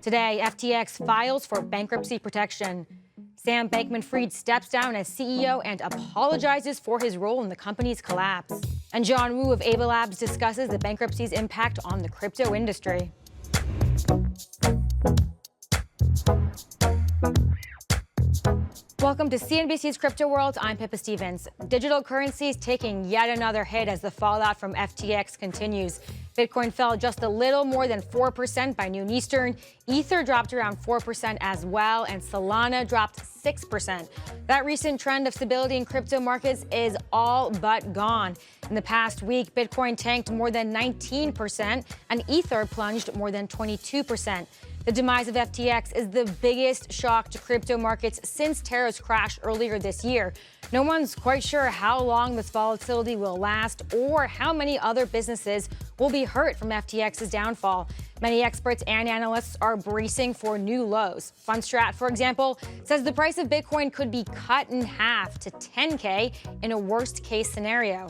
Today, FTX files for bankruptcy protection. Sam Bankman-Fried steps down as CEO and apologizes for his role in the company's collapse. And John Wu of Ava Labs discusses the bankruptcy's impact on the crypto industry. Welcome to CNBC's Crypto World. I'm Pippa Stevens. Digital currencies taking yet another hit as the fallout from FTX continues. Bitcoin fell just a little more than 4% by noon Eastern. Ether dropped around 4% as well, and Solana dropped 6%. That recent trend of stability in crypto markets is all but gone. In the past week, Bitcoin tanked more than 19%, and Ether plunged more than 22%. The demise of FTX is the biggest shock to crypto markets since Terra's crash earlier this year. No one's quite sure how long this volatility will last or how many other businesses will be hurt from FTX's downfall. Many experts and analysts are bracing for new lows. Fundstrat, for example, says the price of Bitcoin could be cut in half to 10K in a worst-case scenario.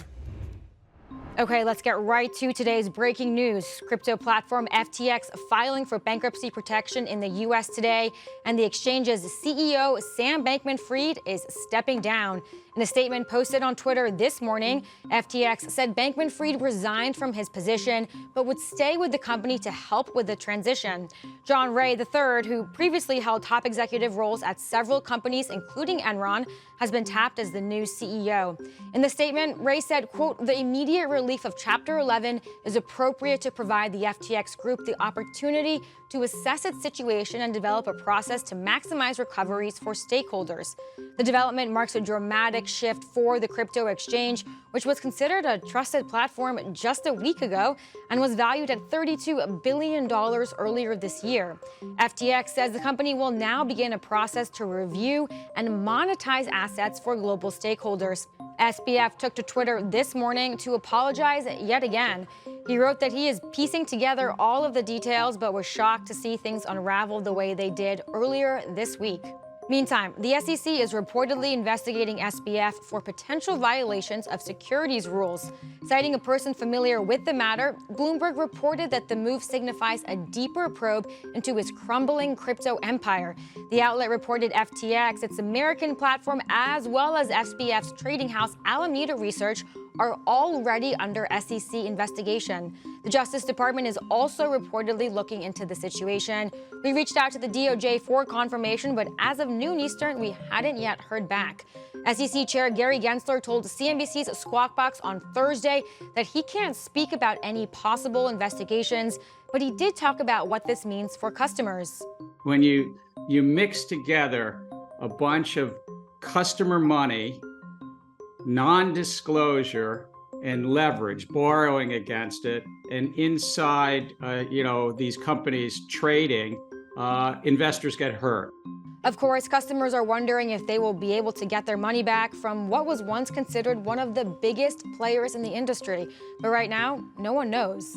Okay, let's get right to today's breaking news. Crypto platform FTX filing for bankruptcy protection in the U.S. today, and the exchange's CEO, Sam Bankman-Fried, is stepping down. In a statement posted on Twitter this morning, FTX said Bankman-Fried resigned from his position, but would stay with the company to help with the transition. John Ray III, who previously held top executive roles at several companies, including Enron, has been tapped as the new CEO. In the statement, Ray said, quote, "The immediate relief of Chapter 11 is appropriate to provide the FTX group the opportunity to assess its situation and develop a process to maximize recoveries for stakeholders." The development marks a dramatic shift for the crypto exchange, which was considered a trusted platform just a week ago and was valued at $32 billion earlier this year. FTX says the company will now begin a process to review and monetize assets for global stakeholders. SBF took to Twitter this morning to apologize yet again. He wrote that he is piecing together all of the details, but was shocked to see things unravel the way they did earlier this week. Meantime, the SEC is reportedly investigating SBF for potential violations of securities rules. Citing a person familiar with the matter, Bloomberg reported that the move signifies a deeper probe into his crumbling crypto empire. The outlet reported FTX, its American platform, as well as SBF's trading house Alameda Research, are already under SEC investigation. The Justice Department is also reportedly looking into the situation. We reached out to the DOJ for confirmation, but as of noon Eastern, we hadn't yet heard back. SEC Chair Gary Gensler told CNBC's Squawk Box on Thursday that he can't speak about any possible investigations, but he did talk about what this means for customers. When you mix together a bunch of customer money, non-disclosure, and leverage, borrowing against it, and inside, these companies trading, investors get hurt. Of course, customers are wondering if they will be able to get their money back from what was once considered one of the biggest players in the industry. But right now, no one knows.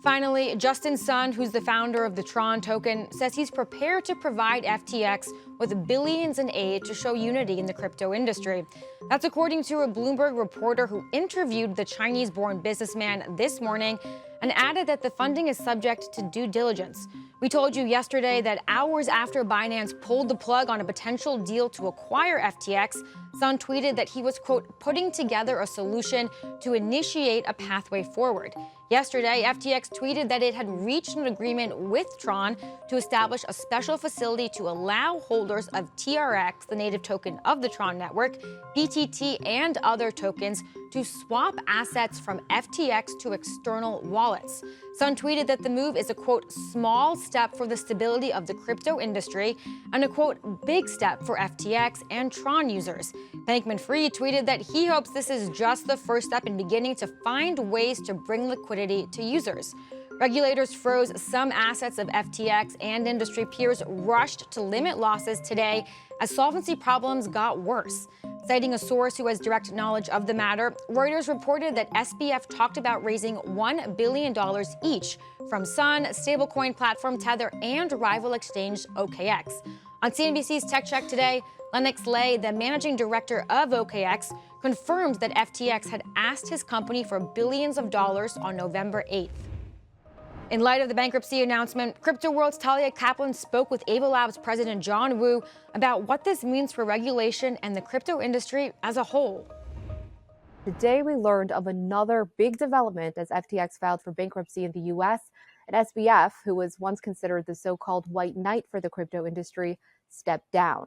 Finally, Justin Sun, who's the founder of the Tron token, says he's prepared to provide FTX with billions in aid to show unity in the crypto industry. That's according to a Bloomberg reporter who interviewed the Chinese-born businessman this morning and added that the funding is subject to due diligence. We told you yesterday that hours after Binance pulled the plug on a potential deal to acquire FTX, Sun tweeted that he was, quote, putting together a solution to initiate a pathway forward. Yesterday, FTX tweeted that it had reached an agreement with Tron to establish a special facility to allow holders of TRX, the native token of the Tron network, BTT, and other tokens to swap assets from FTX to external wallets. Sun tweeted that the move is a, quote, small step for the stability of the crypto industry and a, quote, big step for FTX and Tron users. Bankman-Fried tweeted that he hopes this is just the first step in beginning to find ways to bring liquidity to users. Regulators froze some assets of FTX, and industry peers rushed to limit losses today as solvency problems got worse. Citing a source who has direct knowledge of the matter, Reuters reported that SBF talked about raising $1 billion each from Sun, stablecoin platform Tether, and rival exchange OKX. On CNBC's Tech Check today, Lennox Lay, the managing director of OKX, confirmed that FTX had asked his company for billions of dollars on November 8th. In light of the bankruptcy announcement, Crypto World's Talia Kaplan spoke with Ava Labs president John Wu about what this means for regulation and the crypto industry as a whole. Today, we learned of another big development as FTX filed for bankruptcy in the U.S. and SBF, who was once considered the so-called white knight for the crypto industry, stepped down.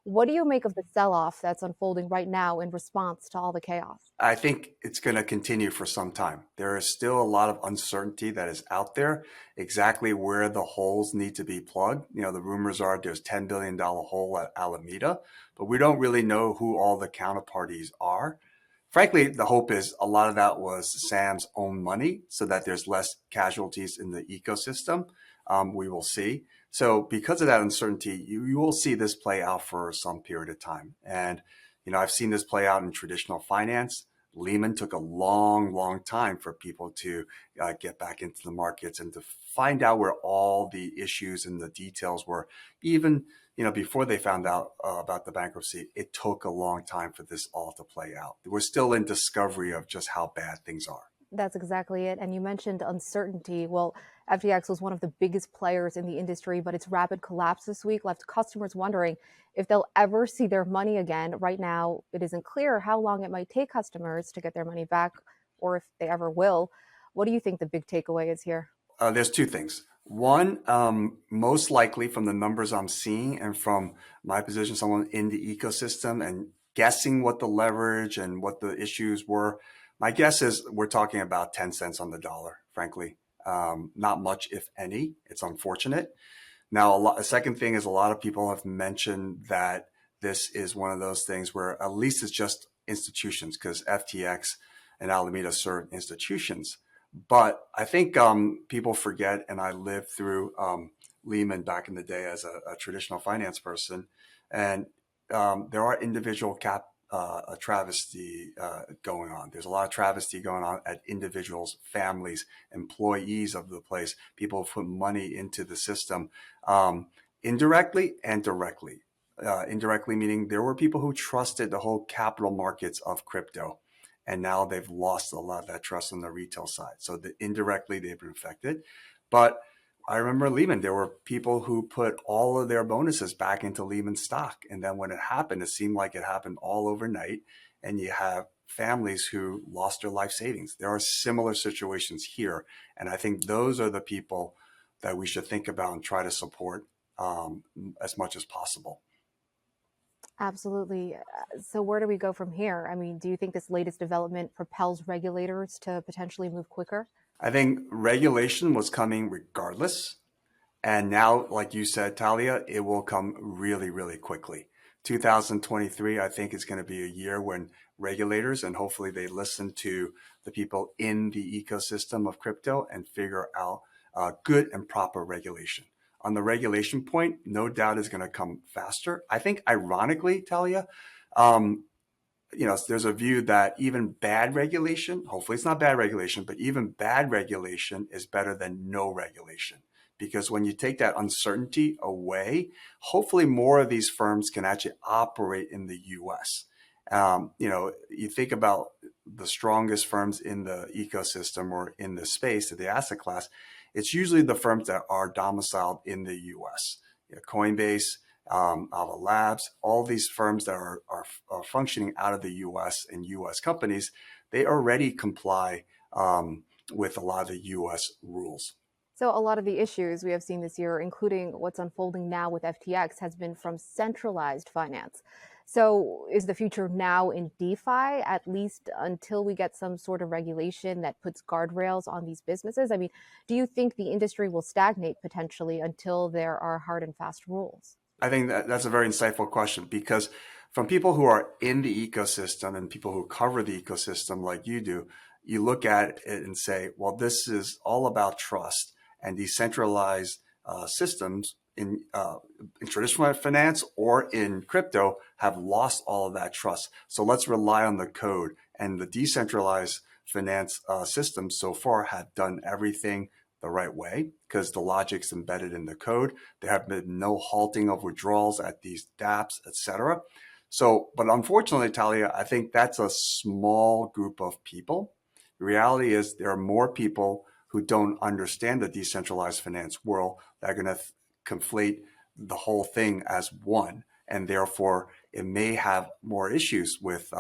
What do you make of the sell-off that's unfolding right now in response to all the chaos? I think it's going to continue for some time. There is still a lot of uncertainty that is out there, exactly where the holes need to be plugged. You know, the rumors are there's $10 billion hole at Alameda, but we don't really know who all the counterparties are. Frankly, the hope is a lot of that was Sam's own money so that there's less casualties in the ecosystem. We will see. So because of that uncertainty, you will see this play out for some period of time. And, you know, I've seen this play out in traditional finance. Lehman took a long time for people to get back into the markets and to find out where all the issues and the details were. Even, you know, before they found out about the bankruptcy, it took a long time for this all to play out. We're still in discovery of just how bad things are. That's exactly it. And you mentioned uncertainty. Well, FTX was one of the biggest players in the industry, but its rapid collapse this week left customers wondering if they'll ever see their money again. Right now, it isn't clear how long it might take customers to get their money back or if they ever will. What do you think the big takeaway is here? There's two things. One, most likely from the numbers I'm seeing and from my position, someone in the ecosystem and guessing what the leverage and what the issues were, my guess is we're talking about 10 cents on the dollar, frankly. Not much, if any. It's unfortunate. Now, a second thing is a lot of people have mentioned that this is one of those things where at least it's just institutions because FTX and Alameda serve institutions. But I think people forget, and I lived through Lehman back in the day as a traditional finance person, and there are individual travesty going on. There's a lot of travesty going on at individuals, families, employees of the place. People put money into the system indirectly and directly. Indirectly meaning there were people who trusted the whole capital markets of crypto. And now they've lost a lot of that trust on the retail side. So indirectly, they've been affected. But I remember Lehman, there were people who put all of their bonuses back into Lehman stock. And then when it happened, it seemed like it happened all overnight. And you have families who lost their life savings. There are similar situations here. And I think those are the people that we should think about and try to support as much as possible. Absolutely. So where do we go from here? I mean, do you think this latest development propels regulators to potentially move quicker? I think regulation was coming regardless. And now, like you said, Talia, it will come really quickly. 2023, I think, is going to be a year when regulators, and hopefully they listen to the people in the ecosystem of crypto and figure out good and proper regulation. On the regulation point, no doubt is going to come faster. I think, ironically, Talia, you know, there's a view that even bad regulation, hopefully it's not bad regulation, but even bad regulation is better than no regulation. Because when you take that uncertainty away, hopefully more of these firms can actually operate in the US. You know, you think about the strongest firms in the ecosystem or in the space of the asset class, it's usually the firms that are domiciled in the US. You know, Coinbase, Ava Labs, all these firms that are functioning out of the US and US companies, they already comply with a lot of the US rules. So a lot of the issues we have seen this year, including what's unfolding now with FTX, has been from centralized finance. So is the future now in DeFi, at least until we get some sort of regulation that puts guardrails on these businesses? I mean, do you think the industry will stagnate potentially until there are hard and fast rules? I think that's a very insightful question, because from people who are in the ecosystem and people who cover the ecosystem like you do, you look at it and say, well, this is all about trust, and decentralized systems in traditional finance or in crypto have lost all of that trust. So let's rely on the code. And the decentralized finance systems so far have done everything the right way because the logic's embedded in the code. There have been no halting of withdrawals at these dApps, etc. So, but unfortunately, Talia, I think that's a small group of people. The reality is there are more people who don't understand the decentralized finance world that are going to conflate the whole thing as one. And therefore, it may have more issues with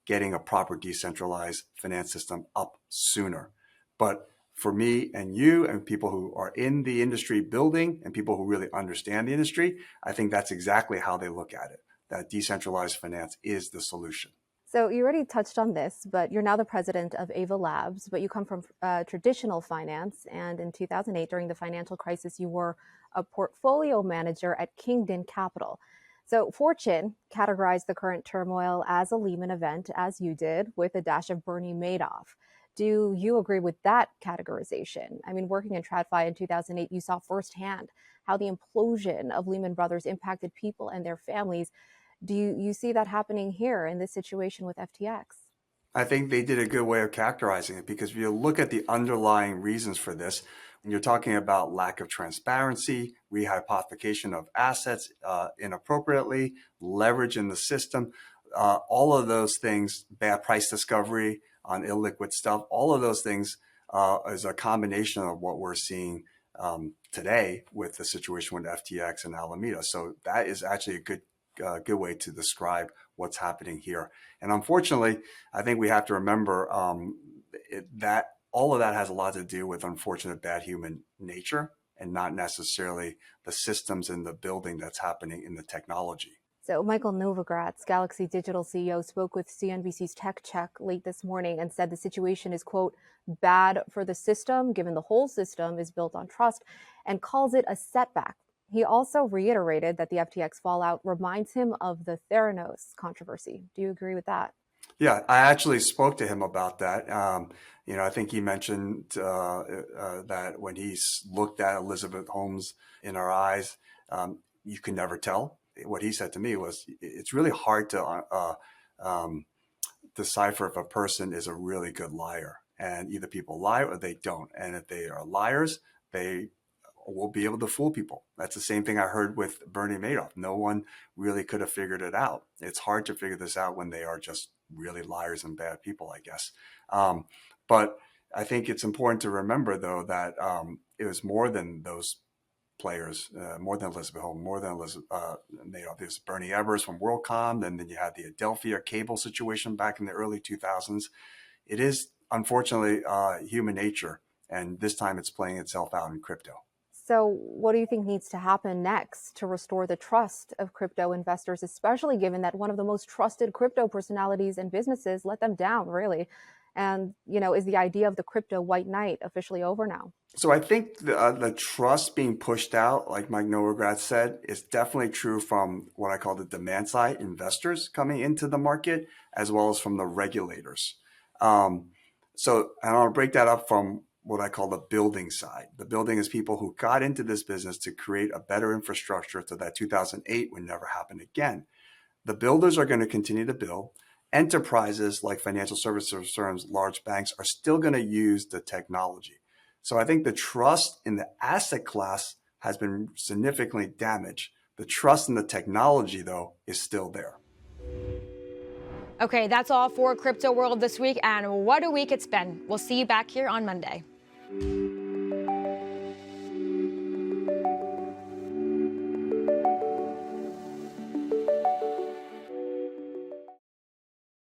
getting a proper decentralized finance system up sooner. But for me and you and people who are in the industry building and people who really understand the industry, I think that's exactly how they look at it, that decentralized finance is the solution. So you already touched on this, but you're now the president of Ava Labs, but you come from traditional finance. And in 2008, during the financial crisis, you were a portfolio manager at Kingdon Capital. So Fortune categorized the current turmoil as a Lehman event, as you did, with a dash of Bernie Madoff. Do you agree with that categorization? I mean, working in TradFi in 2008, you saw firsthand how the implosion of Lehman Brothers impacted people and their families. Do you see that happening here in this situation with FTX? I think they did a good way of characterizing it, because if you look at the underlying reasons for this, when you're talking about lack of transparency, rehypothecation of assets inappropriately, leverage in the system, all of those things, bad price discovery on illiquid stuff, all of those things is a combination of what we're seeing today with the situation with FTX and Alameda. So that is actually a good way to describe what's happening here. And unfortunately, I think we have to remember that all of that has a lot to do with unfortunate bad human nature and not necessarily the systems in the building that's happening in the technology. So Michael Novogratz, Galaxy Digital CEO, spoke with CNBC's Tech Check late this morning and said the situation is, quote, bad for the system, given the whole system is built on trust, and calls it a setback. He also reiterated that the FTX fallout reminds him of the Theranos controversy. Do you agree with that? Yeah, I actually spoke to him about that. I think he mentioned that when he looked at Elizabeth Holmes in her eyes, you can never tell. What he said to me was, it's really hard to decipher if a person is a really good liar. And either people lie or they don't. And if they are liars, they will be able to fool people. That's the same thing I heard with Bernie Madoff. No one really could have figured it out. It's hard to figure this out when they are just really liars and bad people, I guess. But I think it's important to remember, though, that it was more than those players, more than Elizabeth Holmes, more than Elizabeth Madoff. There's Bernie Ebbers from WorldCom, and then you had the Adelphia cable situation back in the early 2000s. It is, unfortunately, human nature, and this time it's playing itself out in crypto. So what do you think needs to happen next to restore the trust of crypto investors, especially given that one of the most trusted crypto personalities and businesses let them down, really? And, is the idea of the crypto white knight officially over now? So I think the trust being pushed out, like Mike Novogratz said, is definitely true from what I call the demand side investors coming into the market, as well as from the regulators. So I'll break that up from what I call the building side. The building is people who got into this business to create a better infrastructure so that 2008 would never happen again. The builders are going to continue to build. Enterprises like financial services firms, large banks are still going to use the technology. So I think the trust in the asset class has been significantly damaged. The trust in the technology, though, is still there. Okay, that's all for Crypto World this week, and what a week it's been. We'll see you back here on Monday.